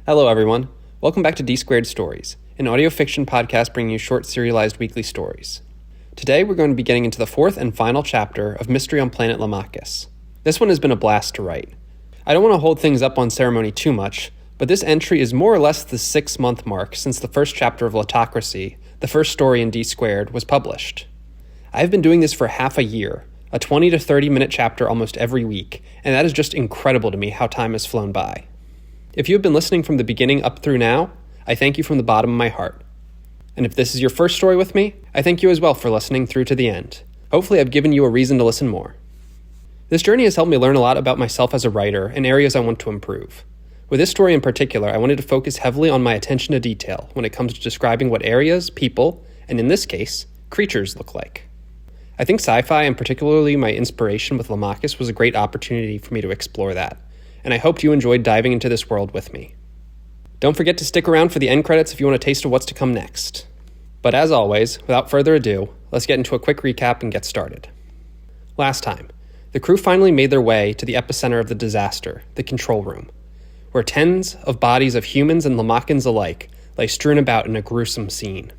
Hello, everyone. Welcome back to D2 Stories, an audio fiction podcast bringing you short, serialized weekly stories. Today, we're going to be getting into the fourth and final chapter of Mystery on Planet Lamachus. This one has been a blast to write. I don't want to hold things up on ceremony too much, but this entry is more or less the 6-month mark since the first chapter of Latocracy, the first story in D2, was published. I've been doing this for half a year, a 20 to 30 minute chapter almost every week, and that is just incredible to me how time has flown by. If you have been listening from the beginning up through now, I thank you from the bottom of my heart. And if this is your first story with me, I thank you as well for listening through to the end. Hopefully I've given you a reason to listen more. This journey has helped me learn a lot about myself as a writer and areas I want to improve. With this story in particular, I wanted to focus heavily on my attention to detail when it comes to describing what areas, people, and in this case, creatures look like. I think sci-fi, and particularly my inspiration with Lamachus, was a great opportunity for me to explore that, and I hoped you enjoyed diving into this world with me. Don't forget to stick around for the end credits if you want a taste of what's to come next. But as always, without further ado, let's get into a quick recap and get started. Last time, the crew finally made their way to the epicenter of the disaster, the control room, where tens of bodies of humans and Lamachans alike lay strewn about in a gruesome scene.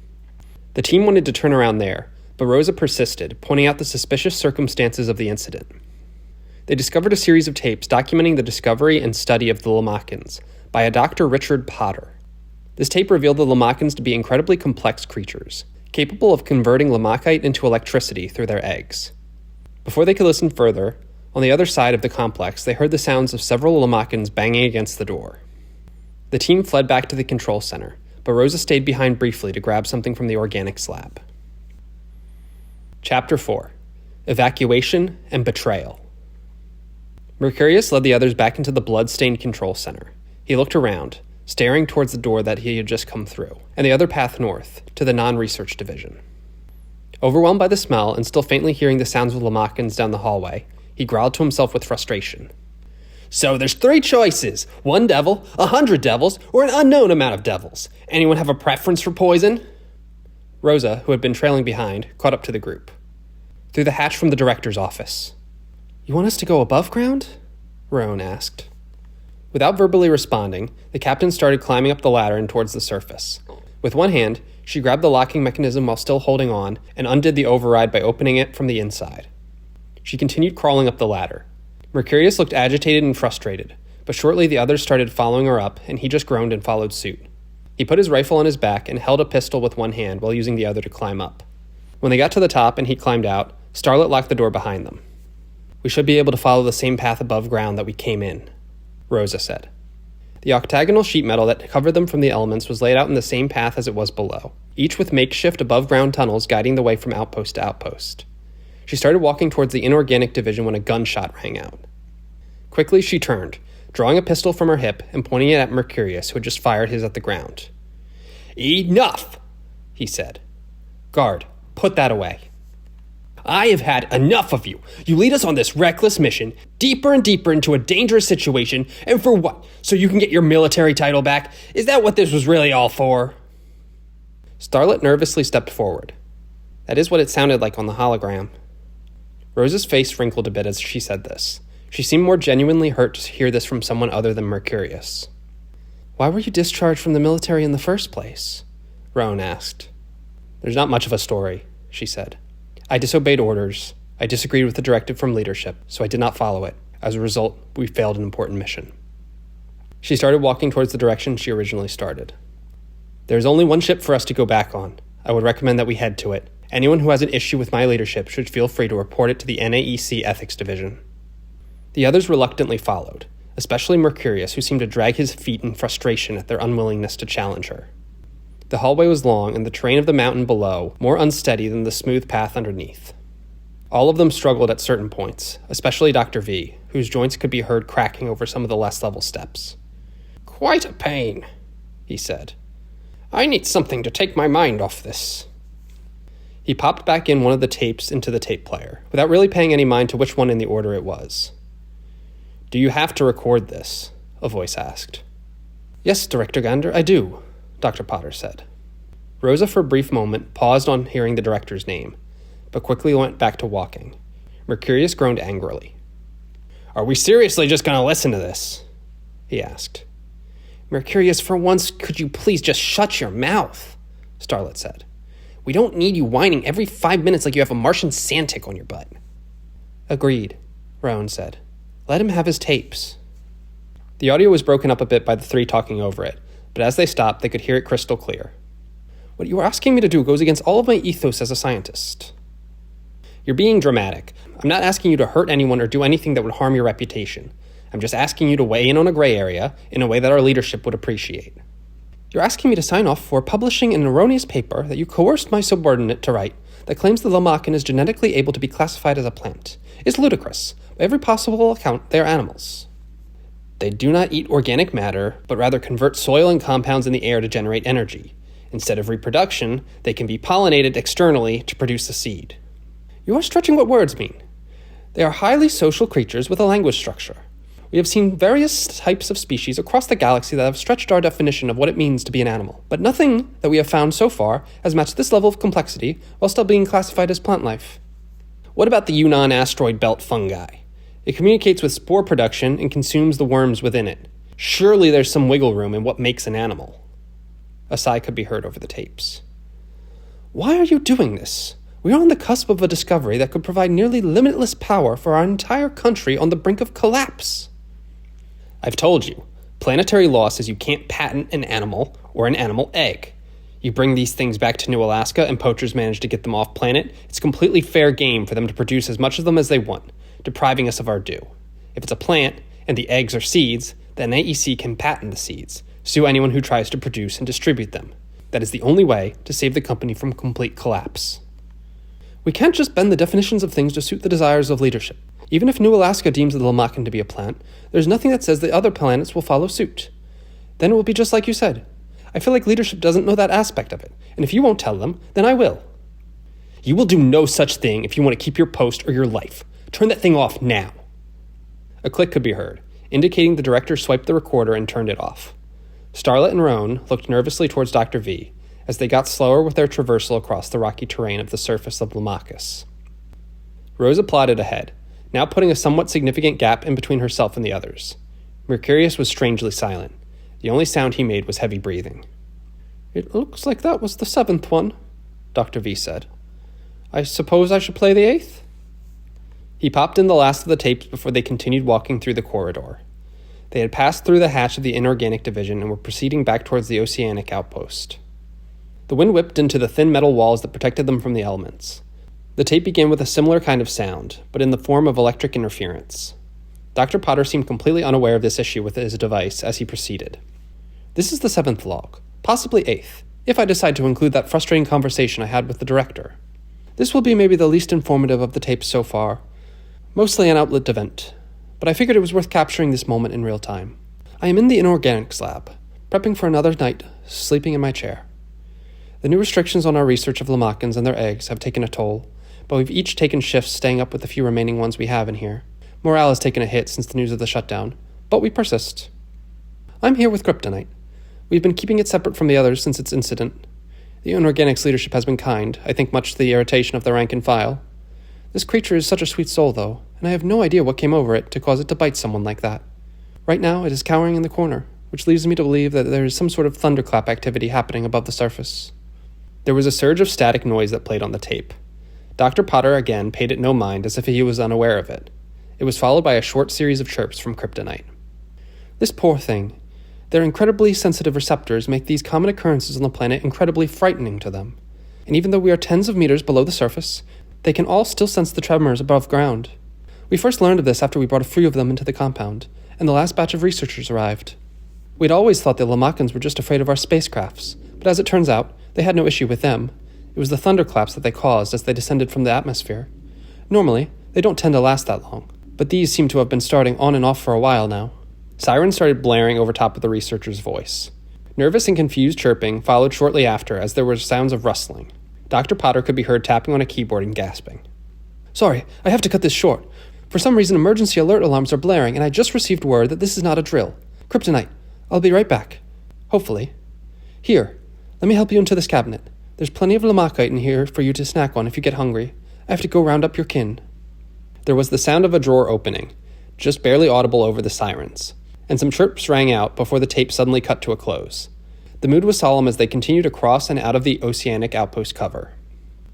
The team wanted to turn around there, but Rosa persisted, pointing out the suspicious circumstances of the incident. They discovered a series of tapes documenting the discovery and study of the Lamachans by a Dr. Richard Potter. This tape revealed the Lamachans to be incredibly complex creatures, capable of converting Lamachite into electricity through their eggs. Before they could listen further, on the other side of the complex, they heard the sounds of several Lamachans banging against the door. The team fled back to the control center, but Rosa stayed behind briefly to grab something from the organic slab. Chapter 4: Evacuation and Betrayal. Mercurius led the others back into the blood-stained control center. He looked around, staring towards the door that he had just come through, and the other path north, to the non-research division. Overwhelmed by the smell and still faintly hearing the sounds of Lamachans down the hallway, he growled to himself with frustration. So there's 3 choices: 1 devil, 100 devils, or an unknown amount of devils. Anyone have a preference for poison? Rosa, who had been trailing behind, caught up to the group. Through the hatch from the director's office. You want us to go above ground? Rowan asked. Without verbally responding, the captain started climbing up the ladder and towards the surface. With one hand, she grabbed the locking mechanism while still holding on and undid the override by opening it from the inside. She continued crawling up the ladder. Mercurius looked agitated and frustrated, but shortly the others started following her up, and he just groaned and followed suit. He put his rifle on his back and held a pistol with one hand while using the other to climb up. When they got to the top and he climbed out, Starlet locked the door behind them. We should be able to follow the same path above ground that we came in, Rosa said. The octagonal sheet metal that covered them from the elements was laid out in the same path as it was below, each with makeshift above-ground tunnels guiding the way from outpost to outpost. She started walking towards the inorganic division when a gunshot rang out. Quickly she turned, drawing a pistol from her hip and pointing it at Mercurius, who had just fired his at the ground. Enough, he said. Guard, put that away. I have had enough of you. You lead us on this reckless mission, deeper and deeper into a dangerous situation, and for what? So you can get your military title back? Is that what this was really all for? Starlet nervously stepped forward. That is what it sounded like on the hologram. Rosa's face wrinkled a bit as she said this. She seemed more genuinely hurt to hear this from someone other than Mercurius. Why were you discharged from the military in the first place? Rowan asked. There's not much of a story, she said. I disobeyed orders. I disagreed with the directive from leadership, so I did not follow it. As a result, we failed an important mission. She started walking towards the direction she originally started. There is only one ship for us to go back on. I would recommend that we head to it. Anyone who has an issue with my leadership should feel free to report it to the NAEC Ethics Division. The others reluctantly followed, especially Mercurius, who seemed to drag his feet in frustration at their unwillingness to challenge her. The hallway was long and the terrain of the mountain below more unsteady than the smooth path underneath. All of them struggled at certain points, especially Dr. V, whose joints could be heard cracking over some of the less level steps. Quite a pain, he said. I need something to take my mind off this. He popped back in one of the tapes into the tape player, without really paying any mind to which one in the order it was. Do you have to record this? A voice asked. Yes, Director Gander, I do, Dr. Potter said. Rosa for a brief moment paused on hearing the director's name, but quickly went back to walking. Mercurius groaned angrily. Are we seriously just going to listen to this? He asked. Mercurius, for once, could you please just shut your mouth? Starlet said. We don't need you whining every 5 minutes like you have a Martian sand tick on your butt. Agreed, Rowan said. Let him have his tapes. The audio was broken up a bit by the three talking over it, but as they stopped, they could hear it crystal clear. What you are asking me to do goes against all of my ethos as a scientist. You're being dramatic. I'm not asking you to hurt anyone or do anything that would harm your reputation. I'm just asking you to weigh in on a gray area in a way that our leadership would appreciate. You're asking me to sign off for publishing an erroneous paper that you coerced my subordinate to write that claims the Lamachus is genetically able to be classified as a plant. It's ludicrous. By every possible account, they are animals. They do not eat organic matter, but rather convert soil and compounds in the air to generate energy. Instead of reproduction, they can be pollinated externally to produce a seed. You are stretching what words mean. They are highly social creatures with a language structure. We have seen various types of species across the galaxy that have stretched our definition of what it means to be an animal, but nothing that we have found so far has matched this level of complexity while still being classified as plant life. What about the Yunnan asteroid belt fungi? It communicates with spore production and consumes the worms within it. Surely there's some wiggle room in what makes an animal. A sigh could be heard over the tapes. Why are you doing this? We are on the cusp of a discovery that could provide nearly limitless power for our entire country on the brink of collapse. I've told you, planetary law says you can't patent an animal or an animal egg. You bring these things back to New Alaska and poachers manage to get them off planet, it's completely fair game for them to produce as much of them as they want, depriving us of our due. If it's a plant, and the eggs are seeds, then AEC can patent the seeds, sue anyone who tries to produce and distribute them. That is the only way to save the company from complete collapse. We can't just bend the definitions of things to suit the desires of leadership. Even if New Alaska deems the Lamachus to be a plant, there's nothing that says the other planets will follow suit. Then it will be just like you said. I feel like leadership doesn't know that aspect of it, and if you won't tell them, then I will. You will do no such thing if you want to keep your post or your life. Turn that thing off now. A click could be heard, indicating the director swiped the recorder and turned it off. Starlet and Roan looked nervously towards Dr. V as they got slower with their traversal across the rocky terrain of the surface of Lamachus. Rosa plodded ahead, now putting a somewhat significant gap in between herself and the others. Mercurius was strangely silent. The only sound he made was heavy breathing. It looks like that was the 7th one, Dr. V said. I suppose I should play the 8th? He popped in the last of the tapes before they continued walking through the corridor. They had passed through the hatch of the inorganic division and were proceeding back towards the oceanic outpost. The wind whipped into the thin metal walls that protected them from the elements. The tape began with a similar kind of sound, but in the form of electric interference. Dr. Potter seemed completely unaware of this issue with his device as he proceeded. This is the 7th log, possibly 8th, if I decide to include that frustrating conversation I had with the director. This will be maybe the least informative of the tapes so far, mostly an outlet event, but I figured it was worth capturing this moment in real time. I am in the inorganics lab, prepping for another night, sleeping in my chair. The new restrictions on our research of Lamachans and their eggs have taken a toll, but we've each taken shifts staying up with the few remaining ones we have in here. Morale has taken a hit since the news of the shutdown, but we persist. I'm here with Kryptonite. We've been keeping it separate from the others since its incident. The inorganics leadership has been kind, I think much to the irritation of the rank and file. This creature is such a sweet soul, though, and I have no idea what came over it to cause it to bite someone like that. Right now, it is cowering in the corner, which leads me to believe that there is some sort of thunderclap activity happening above the surface. There was a surge of static noise that played on the tape. Dr. Potter again paid it no mind as if he was unaware of it. It was followed by a short series of chirps from Kryptonite. This poor thing. Their incredibly sensitive receptors make these common occurrences on the planet incredibly frightening to them. And even though we are tens of meters below the surface, they can all still sense the tremors above ground. We first learned of this after we brought a few of them into the compound, and the last batch of researchers arrived. We'd always thought the Lamachans were just afraid of our spacecrafts, but as it turns out, they had no issue with them. It was the thunderclaps that they caused as they descended from the atmosphere. Normally, they don't tend to last that long, but these seem to have been starting on and off for a while now. Sirens started blaring over top of the researcher's voice. Nervous and confused chirping followed shortly after as there were sounds of rustling. Dr. Potter could be heard tapping on a keyboard and gasping. Sorry, I have to cut this short. For some reason, emergency alert alarms are blaring, and I just received word that this is not a drill. Kryptonite, I'll be right back. Hopefully. Here, let me help you into this cabinet. There's plenty of Lamachite in here for you to snack on if you get hungry. I have to go round up your kin. There was the sound of a drawer opening, just barely audible over the sirens. and some chirps rang out before the tape suddenly cut to a close. The mood was solemn as they continued across and out of the oceanic outpost cover.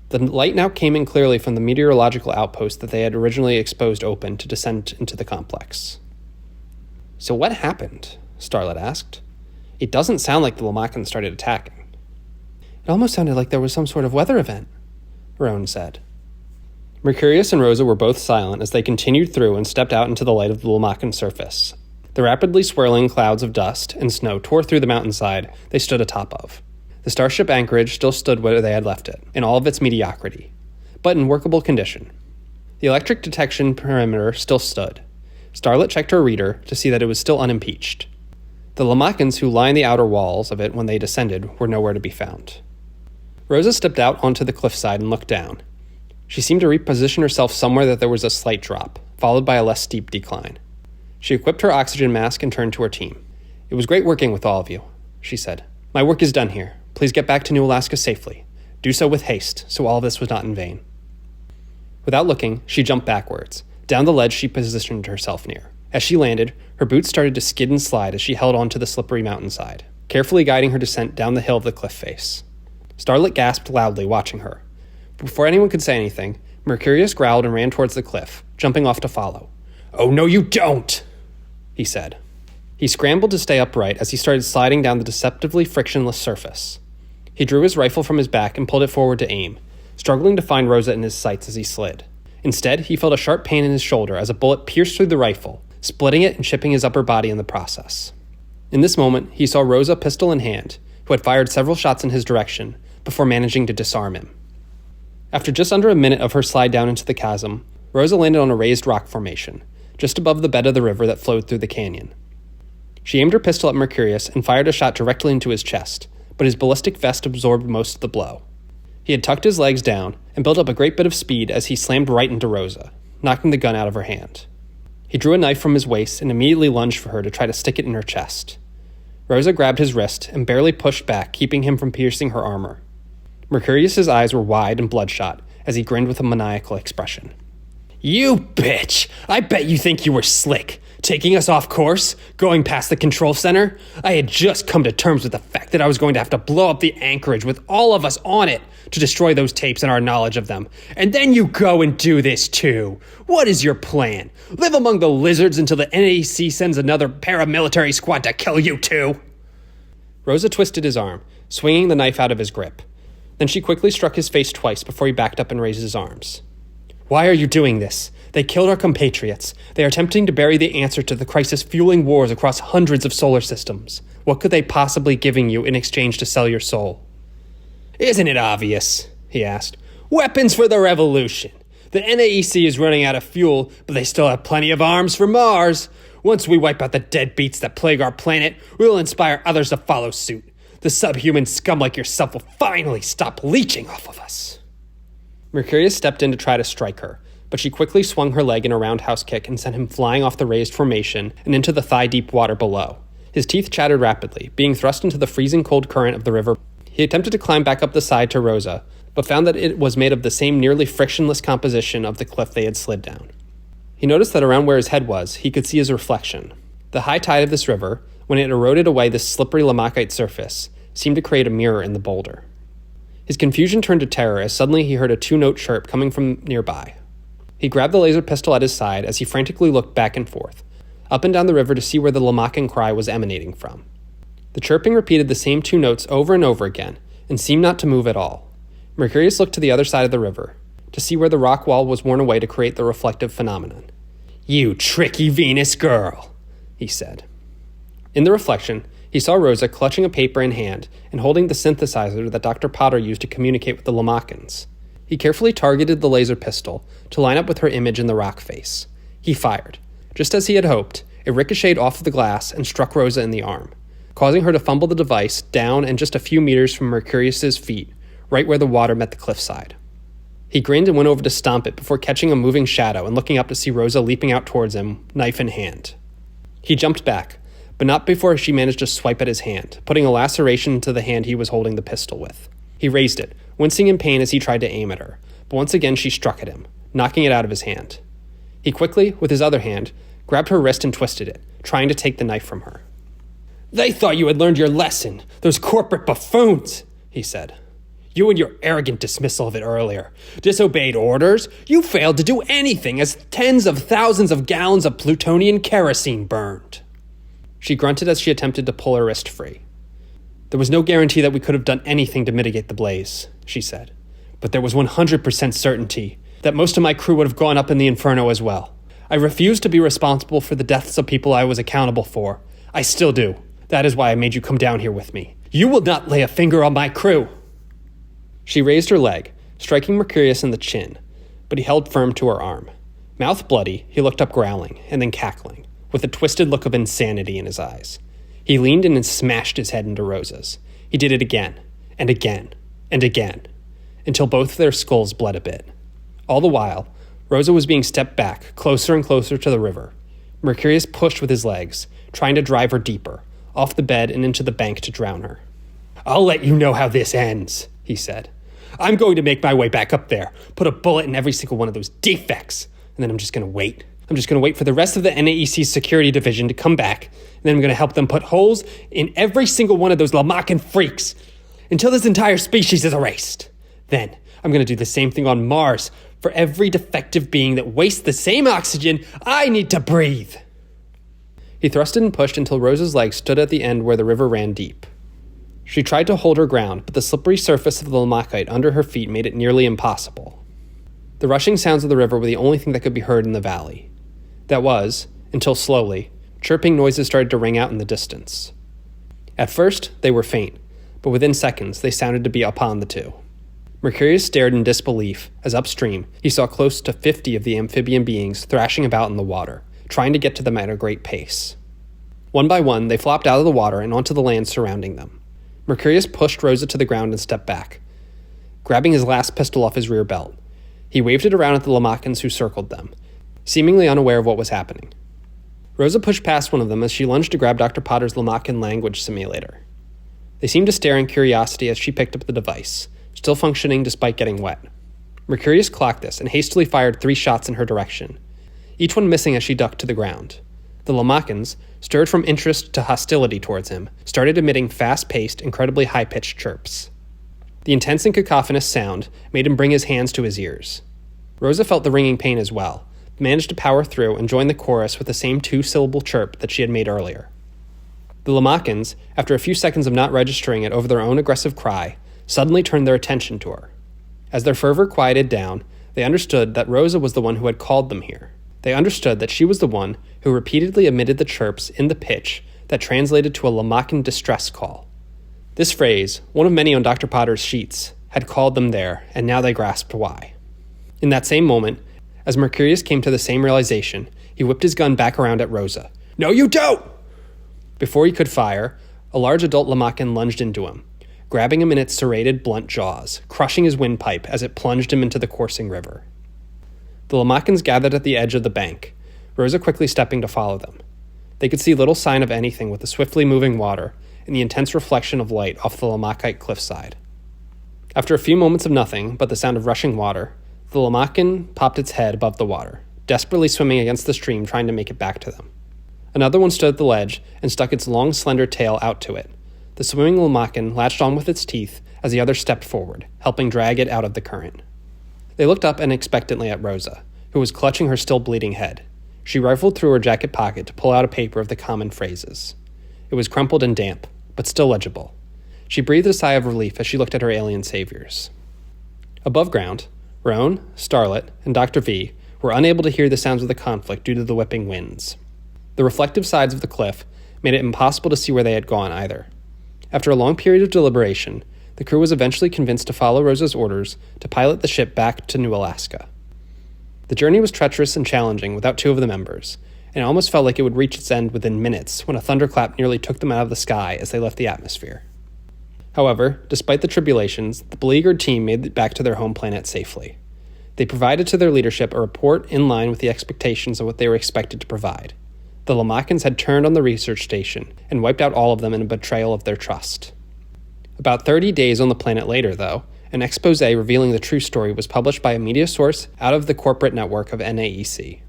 The light now came in clearly from the meteorological outpost that they had originally exposed open to descend into the complex. "So what happened?" Starlet asked. "It doesn't sound like the Lamachans started attacking." "It almost sounded like there was some sort of weather event," Roan said. Mercurius and Rosa were both silent as they continued through and stepped out into the light of the Lamacan surface. The rapidly swirling clouds of dust and snow tore through the mountainside they stood atop of. The starship Anchorage still stood where they had left it, in all of its mediocrity, but in workable condition. The electric detection perimeter still stood. Starlet checked her reader to see that it was still unimpeached. The Lamachans who lined the outer walls of it when they descended were nowhere to be found. Rosa stepped out onto the cliffside and looked down. She seemed to reposition herself somewhere that there was a slight drop, followed by a less steep decline. She equipped her oxygen mask and turned to her team. "It was great working with all of you," she said. "My work is done here. Please get back to New Alaska safely. Do so with haste, so all of this was not in vain." Without looking, she jumped backwards, down the ledge she positioned herself near. As she landed, her boots started to skid and slide as she held onto the slippery mountainside, carefully guiding her descent down the hill of the cliff face. Starlet gasped loudly, watching her. Before anyone could say anything, Mercurius growled and ran towards the cliff, jumping off to follow. "Oh, no, you don't!" he said. He scrambled to stay upright as he started sliding down the deceptively frictionless surface. He drew his rifle from his back and pulled it forward to aim, struggling to find Rosa in his sights as he slid. Instead, he felt a sharp pain in his shoulder as a bullet pierced through the rifle, splitting it and chipping his upper body in the process. In this moment, he saw Rosa, pistol in hand, who had fired several shots in his direction before managing to disarm him. After just under a minute of her slide down into the chasm, Rosa landed on a raised rock formation, just above the bed of the river that flowed through the canyon. She aimed her pistol at Mercurius and fired a shot directly into his chest, but his ballistic vest absorbed most of the blow. He had tucked his legs down and built up a great bit of speed as he slammed right into Rosa, knocking the gun out of her hand. He drew a knife from his waist and immediately lunged for her to try to stick it in her chest. Rosa grabbed his wrist and barely pushed back, keeping him from piercing her armor. Mercurius's eyes were wide and bloodshot as he grinned with a maniacal expression. "You bitch! I bet you think you were slick, taking us off course, going past the control center. I had just come to terms with the fact that I was going to have to blow up the Anchorage with all of us on it to destroy those tapes and our knowledge of them. And then you go and do this too. What is your plan? Live among the lizards until the NAC sends another paramilitary squad to kill you too?" Rosa twisted his arm, swinging the knife out of his grip. Then she quickly struck his face twice before he backed up and raised his arms. "Why are you doing this? They killed our compatriots. They are attempting to bury the answer to the crisis fueling wars across hundreds of solar systems. What could they possibly giving you in exchange to sell your soul?" "Isn't it obvious?" he asked. "Weapons for the revolution. The NAEC is running out of fuel, but they still have plenty of arms for Mars. Once we wipe out the deadbeats that plague our planet, we'll inspire others to follow suit. The subhuman scum like yourself will finally stop leeching off of us." Mercurius stepped in to try to strike her, but she quickly swung her leg in a roundhouse kick and sent him flying off the raised formation and into the thigh-deep water below. His teeth chattered rapidly, being thrust into the freezing cold current of the river. He attempted to climb back up the side to Rosa, but found that it was made of the same nearly frictionless composition of the cliff they had slid down. He noticed that around where his head was, he could see his reflection. The high tide of this river, when it eroded away this slippery Lamachite surface, seemed to create a mirror in the boulder. His confusion turned to terror as suddenly he heard a two-note chirp coming from nearby. He grabbed the laser pistol at his side as he frantically looked back and forth, up and down the river to see where the Lamacan cry was emanating from. The chirping repeated the same two notes over and over again, and seemed not to move at all. Mercurius looked to the other side of the river, to see where the rock wall was worn away to create the reflective phenomenon. "You tricky Venus girl," he said. In the reflection, he saw Rosa clutching a paper in hand and holding the synthesizer that Dr. Potter used to communicate with the Lamachans. He carefully targeted the laser pistol to line up with her image in the rock face. He fired. Just as he had hoped, it ricocheted off of the glass and struck Rosa in the arm, causing her to fumble the device down and just a few meters from Mercurius's feet, right where the water met the cliffside. He grinned and went over to stomp it before catching a moving shadow and looking up to see Rosa leaping out towards him, knife in hand. He jumped back, but not before she managed to swipe at his hand, putting a laceration into the hand he was holding the pistol with. He raised it, wincing in pain as he tried to aim at her, but once again she struck at him, knocking it out of his hand. He quickly, with his other hand, grabbed her wrist and twisted it, trying to take the knife from her. "They thought you had learned your lesson, those corporate buffoons," he said. "You and your arrogant dismissal of it earlier. Disobeyed orders? You failed to do anything as tens of thousands of gallons of plutonian kerosene burned." She grunted as she attempted to pull her wrist free. "There was no guarantee that we could have done anything to mitigate the blaze," she said. "But there was 100% certainty that most of my crew would have gone up in the inferno as well. I refused to be responsible for the deaths of people I was accountable for. I still do. That is why I made you come down here with me. You will not lay a finger on my crew." She raised her leg, striking Mercurius in the chin, but he held firm to her arm. Mouth bloody, he looked up growling, and then cackling, with a twisted look of insanity in his eyes. He leaned in and smashed his head into Rosa's. He did it again, and again, and again, until both their skulls bled a bit. All the while, Rosa was being stepped back, closer and closer to the river. Mercurius pushed with his legs, trying to drive her deeper, off the bed and into the bank to drown her. "I'll let you know how this ends," he said. "I'm going to make my way back up there, put a bullet in every single one of those defects, and then I'm just going to wait. I'm just going to wait for the rest of the NAEC's security division to come back, and then I'm going to help them put holes in every single one of those Lamachus freaks until this entire species is erased. Then I'm going to do the same thing on Mars for every defective being that wastes the same oxygen I need to breathe." He thrusted and pushed until Rosa's legs stood at the end where the river ran deep. She tried to hold her ground, but the slippery surface of the Lamachite under her feet made it nearly impossible. The rushing sounds of the river were the only thing that could be heard in the valley. That was, until slowly, chirping noises started to ring out in the distance. At first, they were faint, but within seconds, they sounded to be upon the two. Mercurius stared in disbelief as upstream, he saw close to 50 of the amphibian beings thrashing about in the water, trying to get to them at a great pace. One by one, they flopped out of the water and onto the land surrounding them. Mercurius pushed Rosa to the ground and stepped back, grabbing his last pistol off his rear belt. He waved it around at the Lamachans who circled them, seemingly unaware of what was happening. Rosa pushed past one of them as she lunged to grab Dr. Potter's Lamachan language simulator. They seemed to stare in curiosity as she picked up the device, still functioning despite getting wet. Mercurius clocked this and hastily fired 3 shots in her direction, each one missing as she ducked to the ground. The Lamachans, stirred from interest to hostility towards him, started emitting fast-paced, incredibly high-pitched chirps. The intense and cacophonous sound made him bring his hands to his ears. Rosa felt the ringing pain as well, but managed to power through and join the chorus with the same 2-syllable chirp that she had made earlier. The Lamachans, after a few seconds of not registering it over their own aggressive cry, suddenly turned their attention to her. As their fervor quieted down, they understood that Rosa was the one who had called them here. They understood that she was the one who repeatedly emitted the chirps in the pitch that translated to a Lamachan distress call. This phrase, one of many on Dr. Potter's sheets, had called them there, and now they grasped why. In that same moment, as Mercurius came to the same realization, he whipped his gun back around at Rosa. "No, you don't!" Before he could fire, a large adult Lamachan lunged into him, grabbing him in its serrated, blunt jaws, crushing his windpipe as it plunged him into the coursing river. The Lamachans gathered at the edge of the bank, Rosa quickly stepping to follow them. They could see little sign of anything with the swiftly moving water and the intense reflection of light off the Lamachite cliffside. After a few moments of nothing but the sound of rushing water, the Lamachan popped its head above the water, desperately swimming against the stream trying to make it back to them. Another one stood at the ledge and stuck its long, slender tail out to it. The swimming Lamachan latched on with its teeth as the other stepped forward, helping drag it out of the current. They looked up and expectantly at Rosa, who was clutching her still bleeding head. She rifled through her jacket pocket to pull out a paper of the common phrases. It was crumpled and damp, but still legible. She breathed a sigh of relief as she looked at her alien saviors. Above ground, Roan, Starlet, and Dr. V were unable to hear the sounds of the conflict due to the whipping winds. The reflective sides of the cliff made it impossible to see where they had gone either. After a long period of deliberation, the crew was eventually convinced to follow Rosa's orders to pilot the ship back to New Alaska. The journey was treacherous and challenging without 2 of the members, and it almost felt like it would reach its end within minutes when a thunderclap nearly took them out of the sky as they left the atmosphere. However, despite the tribulations, the beleaguered team made it back to their home planet safely. They provided to their leadership a report in line with the expectations of what they were expected to provide. The Lamachans had turned on the research station and wiped out all of them in a betrayal of their trust. About 30 days on the planet later, though, an expose revealing the true story was published by a media source out of the corporate network of NAEC.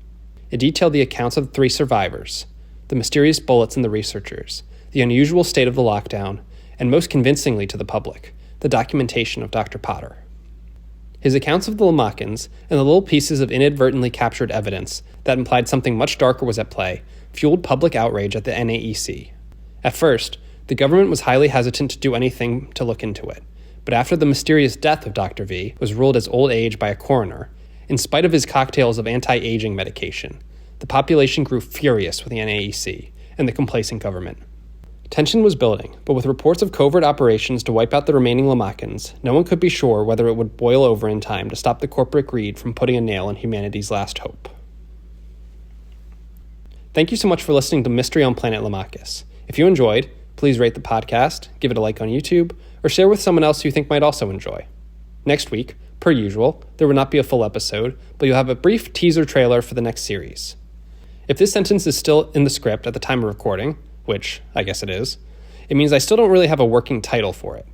It detailed the accounts of the 3 survivors, the mysterious bullets and the researchers, the unusual state of the lockdown, and most convincingly to the public, the documentation of Dr. Potter. His accounts of the Lamachans and the little pieces of inadvertently captured evidence that implied something much darker was at play fueled public outrage at the NAEC. At first, the government was highly hesitant to do anything to look into it, but after the mysterious death of Dr. V was ruled as old age by a coroner, in spite of his cocktails of anti-aging medication, the population grew furious with the NAEC and the complacent government. Tension was building, but with reports of covert operations to wipe out the remaining Lamachans, no one could be sure whether it would boil over in time to stop the corporate greed from putting a nail in humanity's last hope. Thank you so much for listening to Mystery on Planet Lamachus. If you enjoyed, please rate the podcast, give it a like on YouTube, or share with someone else you think might also enjoy. Next week, per usual, there will not be a full episode, but you'll have a brief teaser trailer for the next series. If this sentence is still in the script at the time of recording, which I guess it is, it means I still don't really have a working title for it.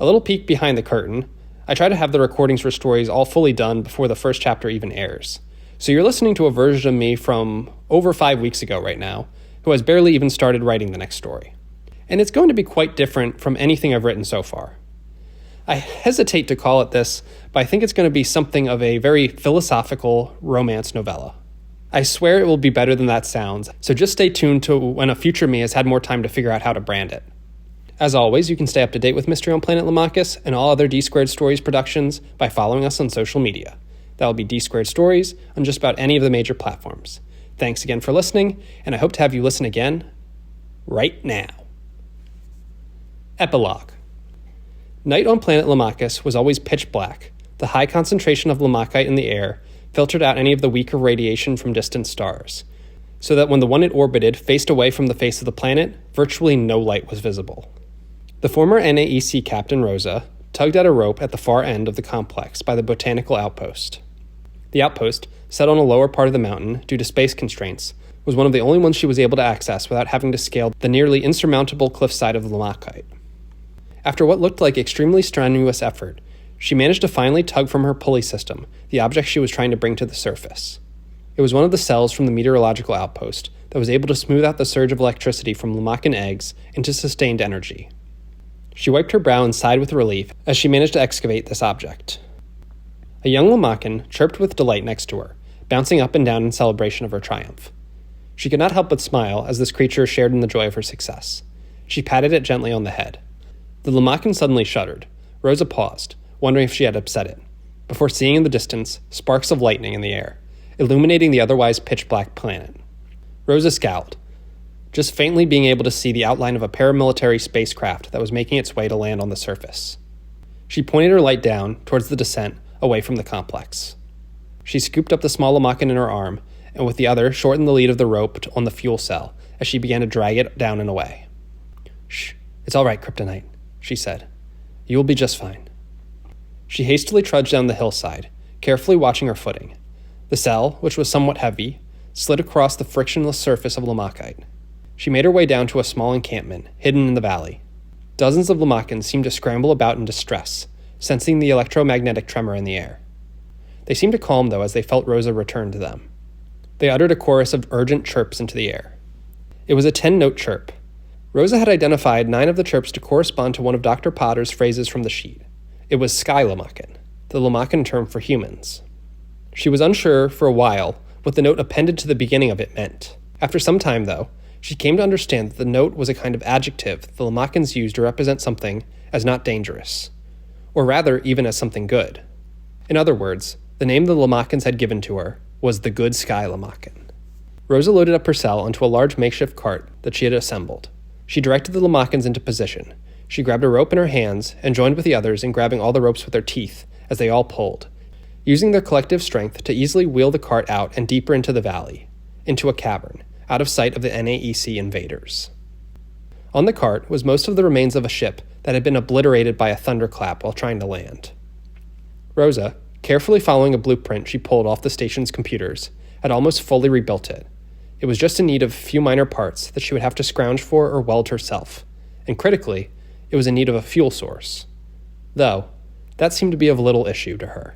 A little peek behind the curtain, I try to have the recordings for stories all fully done before the first chapter even airs. So you're listening to a version of me from over 5 weeks ago right now, who has barely even started writing the next story. And it's going to be quite different from anything I've written so far. I hesitate to call it this, but I think it's going to be something of a very philosophical romance novella. I swear it will be better than that sounds, so just stay tuned to when a future me has had more time to figure out how to brand it. As always, you can stay up to date with Mystery on Planet Lamachus and all other D2 Stories productions by following us on social media. That will be D2 Stories on just about any of the major platforms. Thanks again for listening, and I hope to have you listen again right now. Epilogue. Night on Planet Lamachus was always pitch black. The high concentration of Lamachite in the air filtered out any of the weaker radiation from distant stars, so that when the one it orbited faced away from the face of the planet, virtually no light was visible. The former NAEC Captain Rosa tugged at a rope at the far end of the complex by the botanical outpost. The outpost, set on a lower part of the mountain due to space constraints, was one of the only ones she was able to access without having to scale the nearly insurmountable cliffside of the Lamachite. After what looked like extremely strenuous effort, she managed to finally tug from her pulley system the object she was trying to bring to the surface. It was one of the cells from the meteorological outpost that was able to smooth out the surge of electricity from Lamacan eggs into sustained energy. She wiped her brow and sighed with relief as she managed to excavate this object. A young Lamacan chirped with delight next to her, bouncing up and down in celebration of her triumph. She could not help but smile as this creature shared in the joy of her success. She patted it gently on the head. The Lamacan suddenly shuddered. Rosa paused, wondering if she had upset it, before seeing in the distance sparks of lightning in the air, illuminating the otherwise pitch-black planet. Rosa scowled, just faintly being able to see the outline of a paramilitary spacecraft that was making its way to land on the surface. She pointed her light down towards the descent away from the complex. She scooped up the small Lamacan in her arm, and with the other shortened the lead of the rope on the fuel cell as she began to drag it down and away. "Shh, it's all right, Kryptonite," she said. "You will be just fine." She hastily trudged down the hillside, carefully watching her footing. The cell, which was somewhat heavy, slid across the frictionless surface of Lamachite. She made her way down to a small encampment, hidden in the valley. Dozens of Lamachans seemed to scramble about in distress, sensing the electromagnetic tremor in the air. They seemed to calm, though, as they felt Rosa return to them. They uttered a chorus of urgent chirps into the air. It was a 10-note chirp. Rosa had identified 9 of the chirps to correspond to one of Dr. Potter's phrases from the sheet. It was Sky Lamacan, the Lamacan term for humans. She was unsure for a while what the note appended to the beginning of it meant. After some time, though, she came to understand that the note was a kind of adjective the Lamachans used to represent something as not dangerous, or rather even as something good. In other words, the name the Lamachans had given to her was the Good Sky Lamacan. Rosa loaded up her cell onto a large makeshift cart that she had assembled. She directed the Lamachans into position. She grabbed a rope in her hands and joined with the others in grabbing all the ropes with their teeth as they all pulled, using their collective strength to easily wheel the cart out and deeper into the valley, into a cavern, out of sight of the NAEC invaders. On the cart was most of the remains of a ship that had been obliterated by a thunderclap while trying to land. Rosa, carefully following a blueprint she pulled off the station's computers, had almost fully rebuilt it. It was just in need of a few minor parts that she would have to scrounge for or weld herself, and critically, it was in need of a fuel source. Though, that seemed to be of little issue to her.